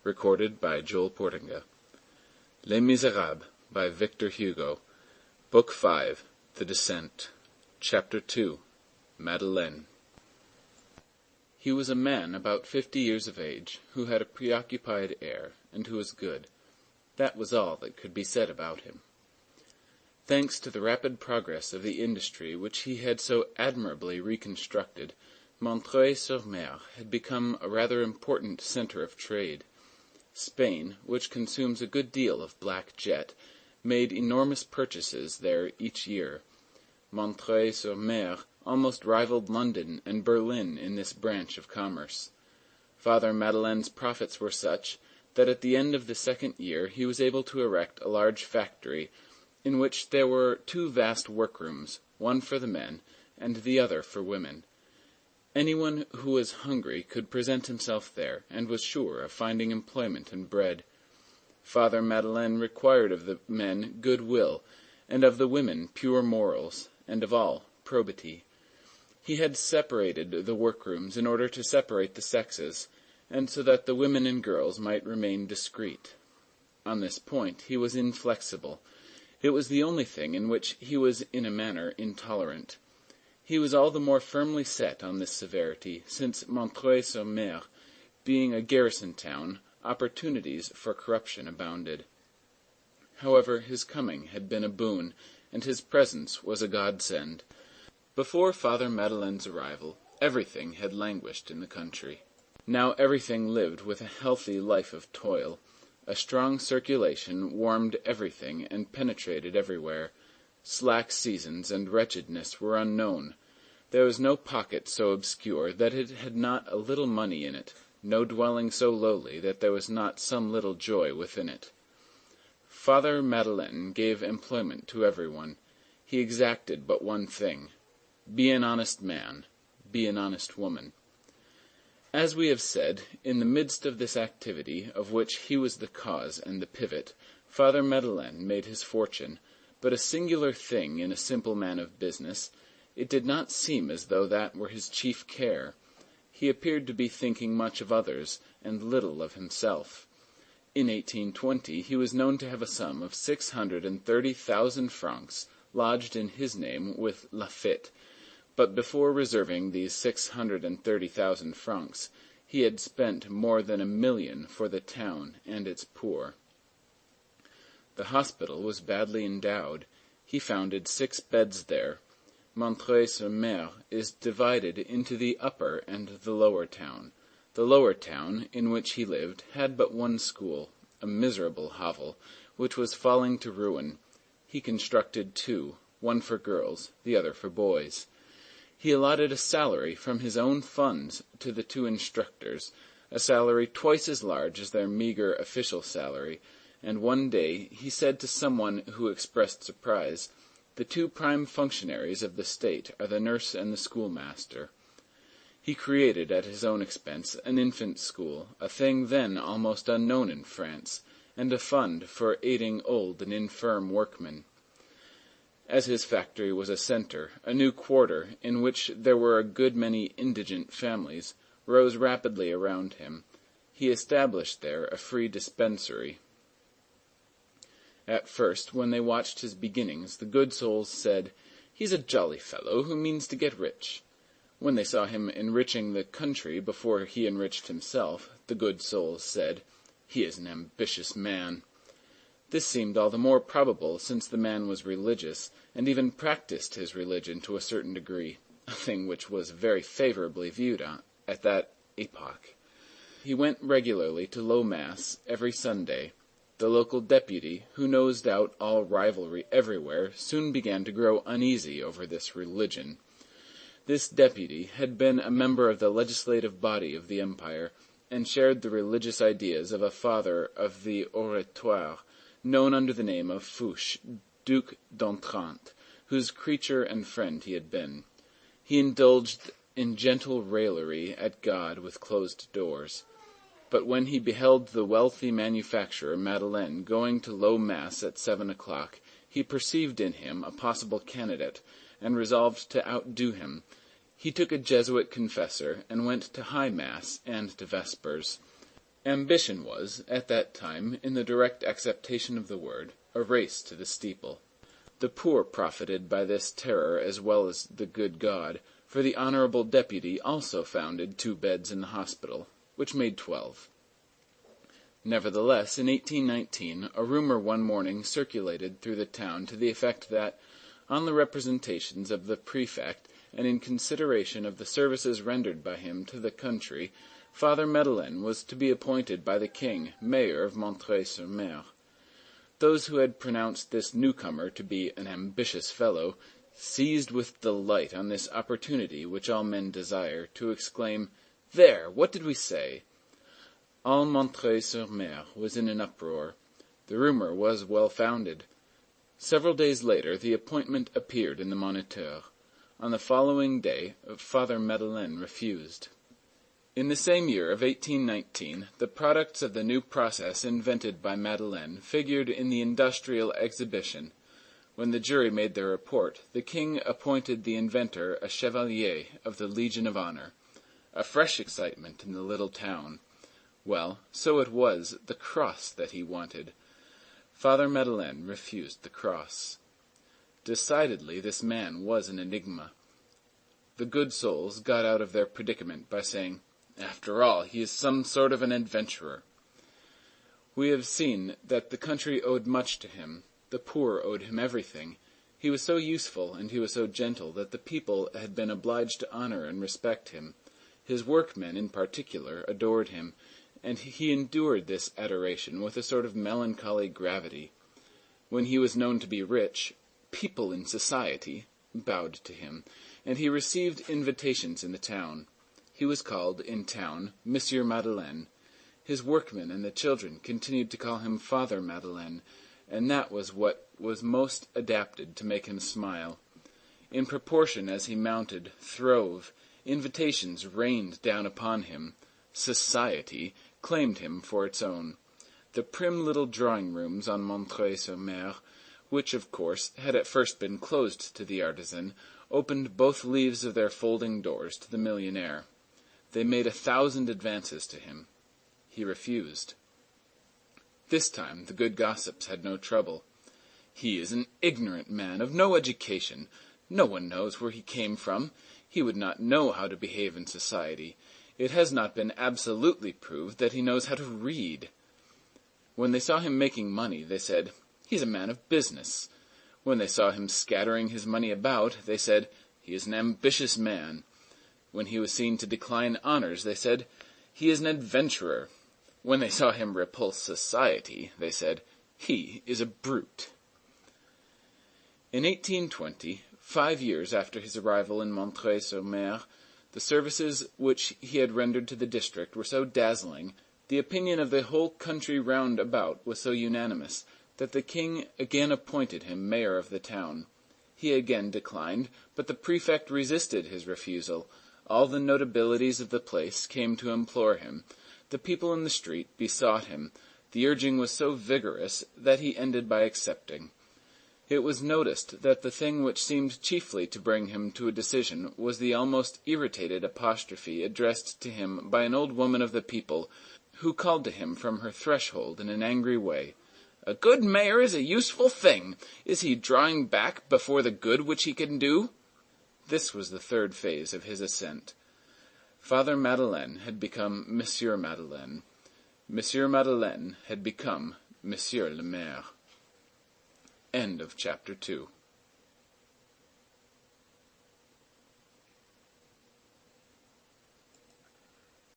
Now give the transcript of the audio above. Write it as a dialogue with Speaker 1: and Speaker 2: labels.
Speaker 1: Recorded by Joel Portinga. Les Misérables by Victor Hugo. Book 5, The Descent. Chapter 2, Madeleine. He was a man about 50 years of age, who had a preoccupied air, and who was good. That was all that could be said about him. Thanks to the rapid progress of the industry which he had so admirably reconstructed, Montreuil-sur-Mer had become a rather important centre of trade. Spain, which consumes a good deal of black jet, made enormous purchases there each year. Montreuil-sur-Mer almost rivaled London and Berlin in this branch of commerce. Father Madeleine's profits were such that at the end of the second year he was able to erect a large factory, in which there were 2 vast workrooms, one for the men and the other for women. Anyone who was hungry could present himself there, and was sure of finding employment and bread. Father Madeleine required of the men good will, and of the women pure morals, and of all probity. He had separated the workrooms in order to separate the sexes, and so that the women and girls might remain discreet. On this point he was inflexible. It was the only thing in which he was in a manner intolerant. He was all the more firmly set on this severity, since Montreuil-sur-Mer, being a garrison town, opportunities for corruption abounded. However, his coming had been a boon, and his presence was a godsend. Before Father Madeleine's arrival, everything had languished in the country. Now everything lived with a healthy life of toil. A strong circulation warmed everything and penetrated everywhere. Slack seasons and wretchedness were unknown. There was no pocket so obscure that it had not a little money in it, no dwelling so lowly that there was not some little joy within it. Father Madeleine gave employment to everyone. He exacted but one thing: be an honest man, be an honest woman. As we have said, in the midst of this activity, of which he was the cause and the pivot, Father Madeleine made his fortune. But a singular thing in a simple man of business, it did not seem as though that were his chief care. He appeared to be thinking much of others, and little of himself. In 1820 he was known to have a sum of 630,000 francs lodged in his name with Laffitte, but before reserving these 630,000 francs, he had spent more than 1,000,000 for the town and its poor. The hospital was badly endowed. He founded 6 beds there. Montreuil-sur-Mer is divided into the upper and the lower town. The lower town, in which he lived, had but one school, a miserable hovel, which was falling to ruin. He constructed 2, one for girls, the other for boys. He allotted a salary from his own funds to the 2 instructors, a salary twice as large as their meagre official salary, and one day he said to someone who expressed surprise, "The 2 prime functionaries of the state are the nurse and the schoolmaster." He created at his own expense an infant school, a thing then almost unknown in France, and a fund for aiding old and infirm workmen. As his factory was a centre, a new quarter, in which there were a good many indigent families, rose rapidly around him. He established there a free dispensary. At first, when they watched his beginnings, the good souls said, "He's a jolly fellow who means to get rich." When they saw him enriching the country before he enriched himself, the good souls said, "He is an ambitious man." This seemed all the more probable since the man was religious, and even practiced his religion to a certain degree, a thing which was very favorably viewed at that epoch. He went regularly to low mass every Sunday. The local deputy, who nosed out all rivalry everywhere, soon began to grow uneasy over this religion. This deputy had been a member of the legislative body of the empire, and shared the religious ideas of a father of the Oratoire, known under the name of Fouché, Duc d'Otrante, whose creature and friend he had been. He indulged in gentle raillery at God with closed doors. But when he beheld the wealthy manufacturer Madeleine going to low mass at 7 o'clock, he perceived in him a possible candidate, and resolved to outdo him. He took a Jesuit confessor, and went to high mass and to vespers. Ambition was, at that time, in the direct acceptation of the word, a race to the steeple. The poor profited by this terror as well as the good God, for the honorable deputy also founded 2 beds in the hospital, which made 12. Nevertheless, in 1819, a rumor one morning circulated through the town to the effect that, on the representations of the prefect, and in consideration of the services rendered by him to the country, Father Madeleine was to be appointed by the king mayor of Montreuil-sur-Mer. Those who had pronounced this newcomer to be an ambitious fellow, seized with delight on this opportunity which all men desire, to exclaim, "There! What did we say?" All Montreuil-sur-Mer was in an uproar. The rumor was well founded. Several days later the appointment appeared in the Moniteur. On the following day Father Madeleine refused. In the same year of 1819, the products of the new process invented by Madeleine figured in the Industrial Exhibition. When the jury made their report, the king appointed the inventor a chevalier of the Legion of Honor. A fresh excitement in the little town. Well, so it was the cross that he wanted. Father Madeleine refused the cross. Decidedly, this man was an enigma. The good souls got out of their predicament by saying, "After all, he is some sort of an adventurer." We have seen that the country owed much to him. The poor owed him everything. He was so useful and he was so gentle that the people had been obliged to honor and respect him. His workmen, in particular, adored him, and he endured this adoration with a sort of melancholy gravity. When he was known to be rich, people in society bowed to him, and he received invitations in the town. He was called, in town, Monsieur Madeleine. His workmen and the children continued to call him Father Madeleine, and that was what was most adapted to make him smile. In proportion as he mounted, throve, invitations rained down upon him. Society claimed him for its own. The prim little drawing-rooms on Montreuil-sur-Mer, which, of course, had at first been closed to the artisan, opened both leaves of their folding doors to the millionaire. They made 1,000 advances to him. He refused. This time the good gossips had no trouble. "He is an ignorant man, of no education. No one knows where he came from. He would not know how to behave in society. It has not been absolutely proved that he knows how to read." When they saw him making money, they said, "He's a man of business." When they saw him scattering his money about, they said, "He is an ambitious man." When he was seen to decline honors, they said, "He is an adventurer." When they saw him repulse society, they said, "He is a brute." In 1820, 5 years after his arrival in Montreuil-sur-Mer, the services which he had rendered to the district were so dazzling, the opinion of the whole country round about was so unanimous, that the king again appointed him mayor of the town. He again declined, but the prefect resisted his refusal. All the notabilities of the place came to implore him. The people in the street besought him. The urging was so vigorous that he ended by accepting. It was noticed that the thing which seemed chiefly to bring him to a decision was the almost irritated apostrophe addressed to him by an old woman of the people, who called to him from her threshold in an angry way, "A good mayor is a useful thing. Is he drawing back before the good which he can do?" This was the third phase of his ascent. Father Madeleine had become Monsieur Madeleine. Monsieur Madeleine had become Monsieur le Maire. End of chapter 2.